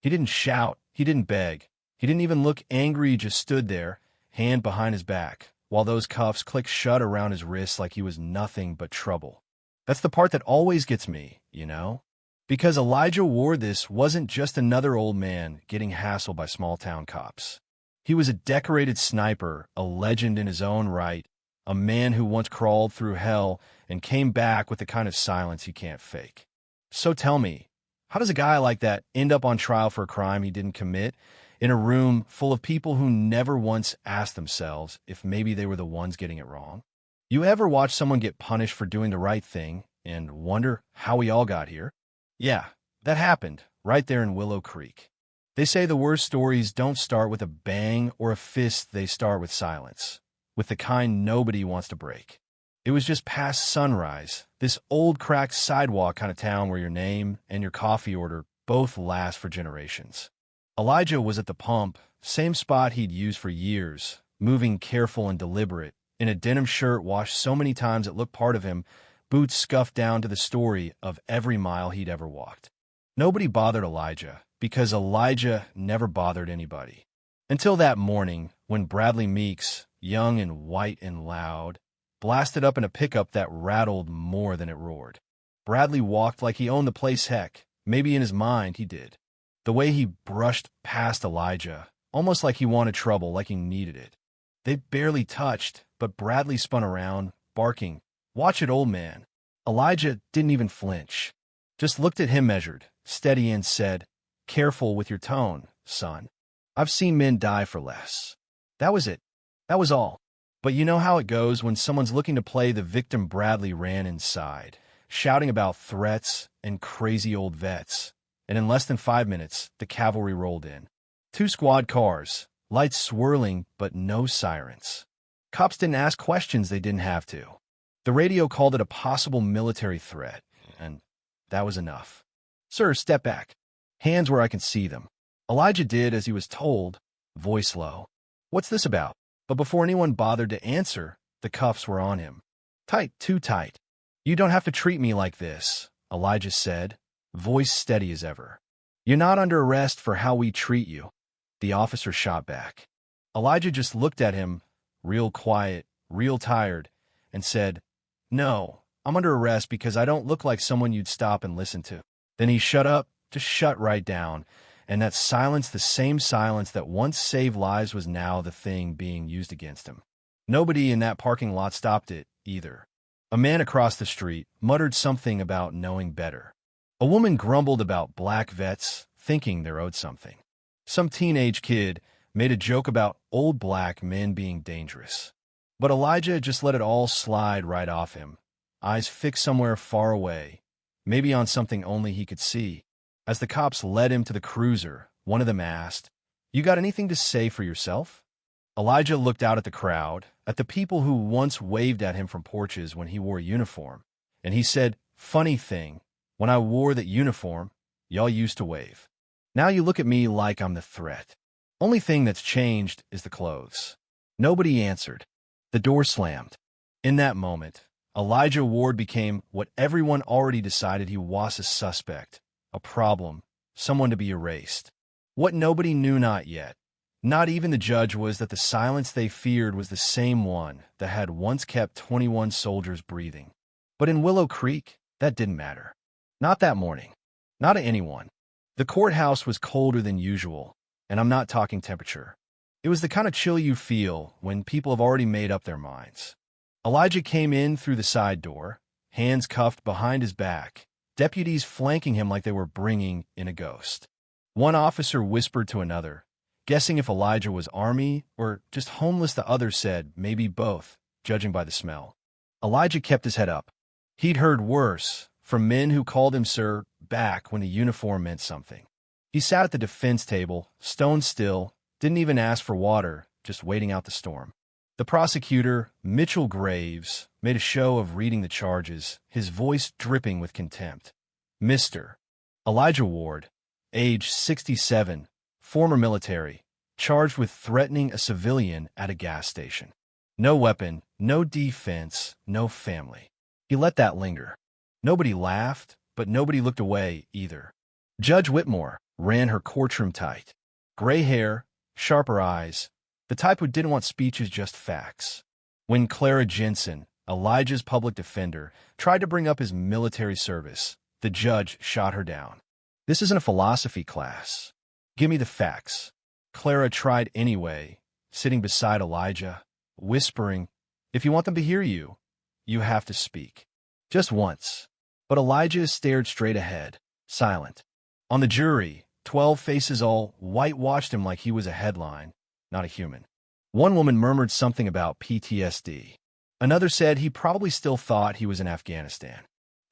He didn't shout. He didn't beg. He didn't even look angry. He just stood there, hand behind his back, while those cuffs clicked shut around his wrists like he was nothing but trouble. That's the part that always gets me, you know? Because Elijah Ward this wasn't just another old man getting hassled by small-town cops. He was a decorated sniper, a legend in his own right, a man who once crawled through hell and came back with the kind of silence he can't fake. So tell me, how does a guy like that end up on trial for a crime he didn't commit, in a room full of people who never once asked themselves if maybe they were the ones getting it wrong? You ever watch someone get punished for doing the right thing and wonder how we all got here? Yeah, that happened right there in Willow Creek. They say the worst stories don't start with a bang or a fist, they start with silence, with the kind nobody wants to break. It was just past sunrise, this old cracked sidewalk kind of town where your name and your coffee order both last for generations. Elijah was at the pump, same spot he'd used for years, moving careful and deliberate, in a denim shirt washed so many times it looked part of him, boots scuffed down to the story of every mile he'd ever walked. Nobody bothered Elijah, because Elijah never bothered anybody. Until that morning, when Bradley Meeks, young and white and loud, blasted up in a pickup that rattled more than it roared. Bradley walked like he owned the place. Heck, maybe in his mind he did. The way he brushed past Elijah, almost like he wanted trouble, like he needed it. They barely touched, but Bradley spun around, barking, "Watch it, old man." Elijah didn't even flinch. Just looked at him, measured, steady, and said, "Careful with your tone, son. I've seen men die for less." That was it. That was all. But you know how it goes when someone's looking to play the victim. Bradley ran inside, shouting about threats and crazy old vets. And in less than 5 minutes, the cavalry rolled in. 2 squad cars, lights swirling, but no sirens. Cops didn't ask questions they didn't have to. The radio called it a possible military threat, and that was enough. "Sir, step back. Hands where I can see them." Elijah did as he was told, voice low. "What's this about?" But before anyone bothered to answer, the cuffs were on him. "Tight, too tight. You don't have to treat me like this," Elijah said, voice steady as ever. "You're not under arrest for how we treat you." The officer shot back. Elijah just looked at him, real quiet, real tired, and said, "No, I'm under arrest because I don't look like someone you'd stop and listen to." Then he shut up, just shut right down, and that silence, the same silence that once saved lives, was now the thing being used against him. Nobody in that parking lot stopped it, either. A man across the street muttered something about knowing better. A woman grumbled about black vets, thinking they're owed something. Some teenage kid made a joke about old black men being dangerous. But Elijah just let it all slide right off him, eyes fixed somewhere far away, maybe on something only he could see. As the cops led him to the cruiser, one of them asked, "You got anything to say for yourself?" Elijah looked out at the crowd, at the people who once waved at him from porches when he wore a uniform, and he said, "Funny thing, when I wore that uniform, y'all used to wave. Now you look at me like I'm the threat. Only thing that's changed is the clothes." Nobody answered. The door slammed. In that moment, Elijah Ward became what everyone already decided he was: a suspect, a problem, someone to be erased. What nobody knew, not yet, not even the judge, was that the silence they feared was the same one that had once kept 21 soldiers breathing. But in Willow Creek, that didn't matter. Not that morning. Not to anyone. The courthouse was colder than usual, and I'm not talking temperature. It was the kind of chill you feel when people have already made up their minds. Elijah came in through the side door, hands cuffed behind his back, deputies flanking him like they were bringing in a ghost. One officer whispered to another, guessing if Elijah was army or just homeless. The other said maybe both, judging by the smell. Elijah kept his head up. He'd heard worse from men who called him sir back when a uniform meant something. He sat at the defense table, stone still, didn't even ask for water, just waiting out the storm. The prosecutor, Mitchell Graves, made a show of reading the charges, his voice dripping with contempt. Mr. Elijah Ward, age 67, former military, charged with threatening a civilian at a gas station. No weapon, no defense, no family. He let that linger. Nobody laughed, but nobody looked away either. Judge Whitmore, ran her courtroom tight. Gray hair, sharper eyes, the type who didn't want speeches, just facts. When Clara Jensen, Elijah's public defender, tried to bring up his military service, the judge shot her down. This isn't a philosophy class. Give me the facts. Clara tried anyway, sitting beside Elijah, whispering, if you want them to hear you, you have to speak. Just once. But Elijah stared straight ahead, silent. On the jury, 12 faces all whitewashed him like he was a headline, not a human. One woman murmured something about PTSD. Another said he probably still thought he was in Afghanistan.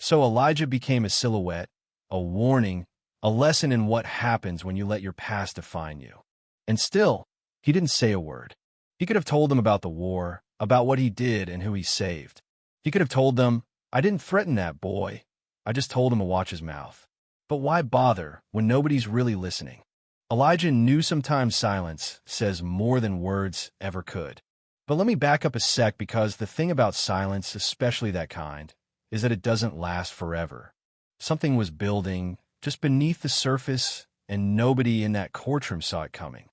So Elijah became a silhouette, a warning, a lesson in what happens when you let your past define you. And still, he didn't say a word. He could have told them about the war, about what he did and who he saved. He could have told them, I didn't threaten that boy. I just told him to watch his mouth. But why bother when nobody's really listening? Elijah knew sometimes silence says more than words ever could. But let me back up a sec, because the thing about silence, especially that kind, is that it doesn't last forever. Something was building just beneath the surface, and nobody in that courtroom saw it coming.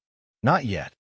Not yet.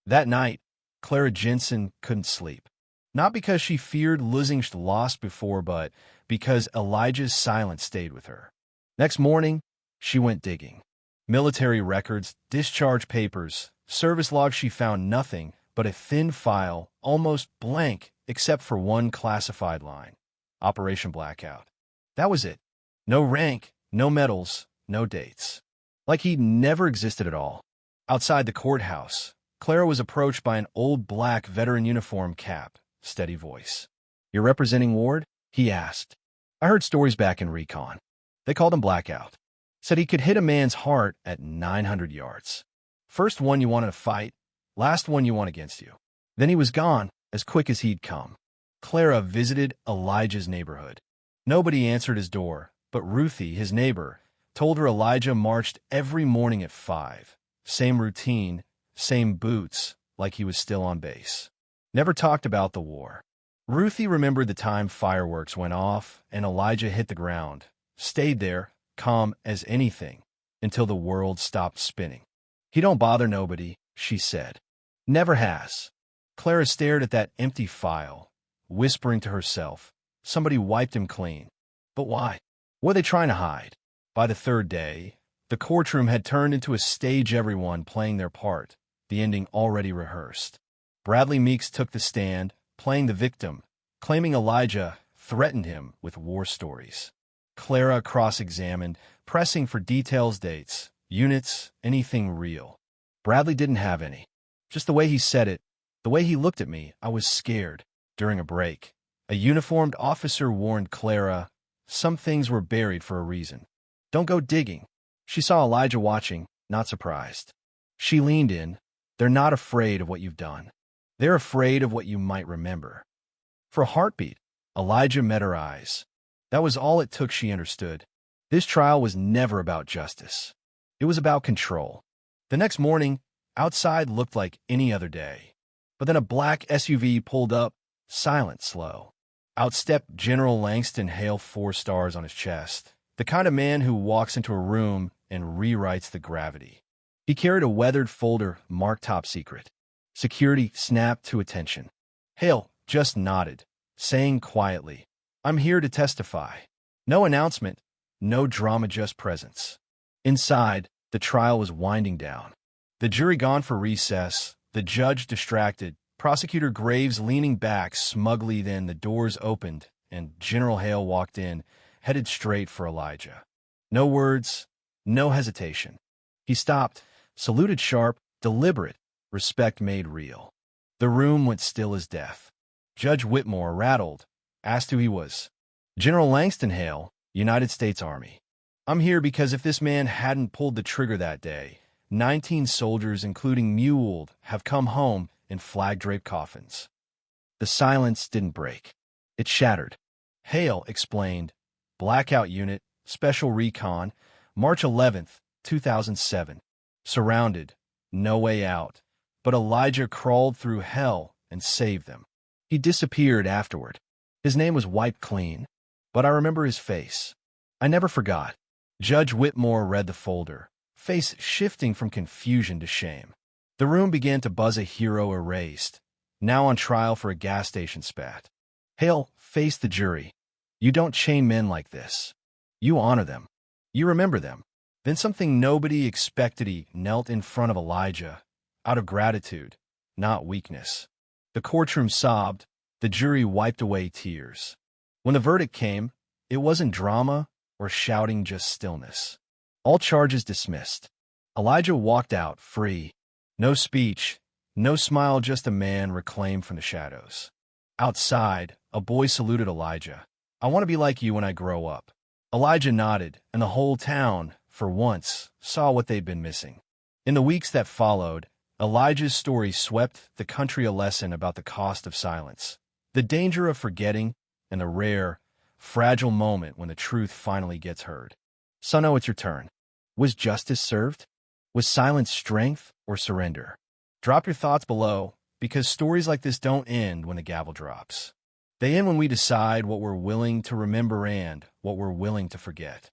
That night, Clara Jensen couldn't sleep. Not because she feared losing lost before, but because Elijah's silence stayed with her. Next morning, she went digging. Military records, discharge papers, service logs. She found nothing but a thin file, almost blank, except for one classified line. Operation Blackout. That was it. No rank, no medals, no dates. Like he'd never existed at all. Outside the courthouse, Clara was approached by an old black veteran uniform cap, steady voice. You're representing Ward? He asked. I heard stories back in recon. They called him Blackout. Said he could hit a man's heart at 900 yards. First one you wanted to fight, last one you want against you. Then he was gone, as quick as he'd come. Clara visited Elijah's neighborhood. Nobody answered his door, but Ruthie, his neighbor, told her Elijah marched every morning at 5. Same routine, same boots, like he was still on base. Never talked about the war. Ruthie remembered the time fireworks went off and Elijah hit the ground, stayed there, calm as anything, until the world stopped spinning. He don't bother nobody, she said. Never has. Clara stared at that empty file, whispering to herself, somebody wiped him clean. But why? What were they trying to hide? By the third day, the courtroom had turned into a stage, everyone playing their part, the ending already rehearsed. Bradley Meeks took the stand, playing the victim, claiming Elijah threatened him with war stories. Clara cross-examined, pressing for details, dates, units, anything real. Bradley didn't have any. Just the way he said it, the way he looked at me, I was scared. During a break, a uniformed officer warned Clara, some things were buried for a reason. Don't go digging. She saw Elijah watching, not surprised. She leaned in. They're not afraid of what you've done. They're afraid of what you might remember. For a heartbeat, Elijah met her eyes. That was all it took. She understood. This trial was never about justice. It was about control. The next morning, outside looked like any other day. But then a black SUV pulled up, silent, slow. Out stepped General Langston Hale, 4 stars on his chest, the kind of man who walks into a room and rewrites the gravity. He carried a weathered folder marked Top Secret. Security snapped to attention. Hale just nodded, saying quietly, I'm here to testify. No announcement, no drama, just presence. Inside, the trial was winding down. The jury gone for recess, the judge distracted, Prosecutor Graves leaning back smugly. Then the doors opened, and General Hale walked in, headed straight for Elijah. No words, no hesitation. He stopped, saluted sharp, deliberate, respect made real. The room went still as death. Judge Whitmore, rattled, asked who he was. General Langston Hale, United States Army. I'm here because if this man hadn't pulled the trigger that day, 19 soldiers, including me, would have come home in flag-draped coffins. The silence didn't break. It shattered. Hale explained, Blackout Unit, Special Recon, March 11th, 2007. Surrounded, no way out. But Elijah crawled through hell and saved them. He disappeared afterward. His name was wiped clean, but I remember his face. I never forgot. Judge Whitmore read the folder, face shifting from confusion to shame. The room began to buzz a hero erased, now on trial for a gas station spat. Hale faced the jury. You don't chain men like this. You honor them. You remember them. Then something nobody expected. He knelt in front of Elijah, out of gratitude, not weakness. The courtroom sobbed. The jury wiped away tears. When the verdict came, it wasn't drama or shouting, just stillness. All charges dismissed. Elijah walked out, free. No speech, no smile, just a man reclaimed from the shadows. Outside, a boy saluted Elijah. I want to be like you when I grow up. Elijah nodded, and the whole town, for once, saw what they'd been missing. In the weeks that followed, Elijah's story swept the country a lesson about the cost of silence, the danger of forgetting, and the rare, fragile moment when the truth finally gets heard. Sonno, it's your turn. Was justice served? Was silence strength or surrender? Drop your thoughts below, because stories like this don't end when the gavel drops. They end when we decide what we're willing to remember and what we're willing to forget.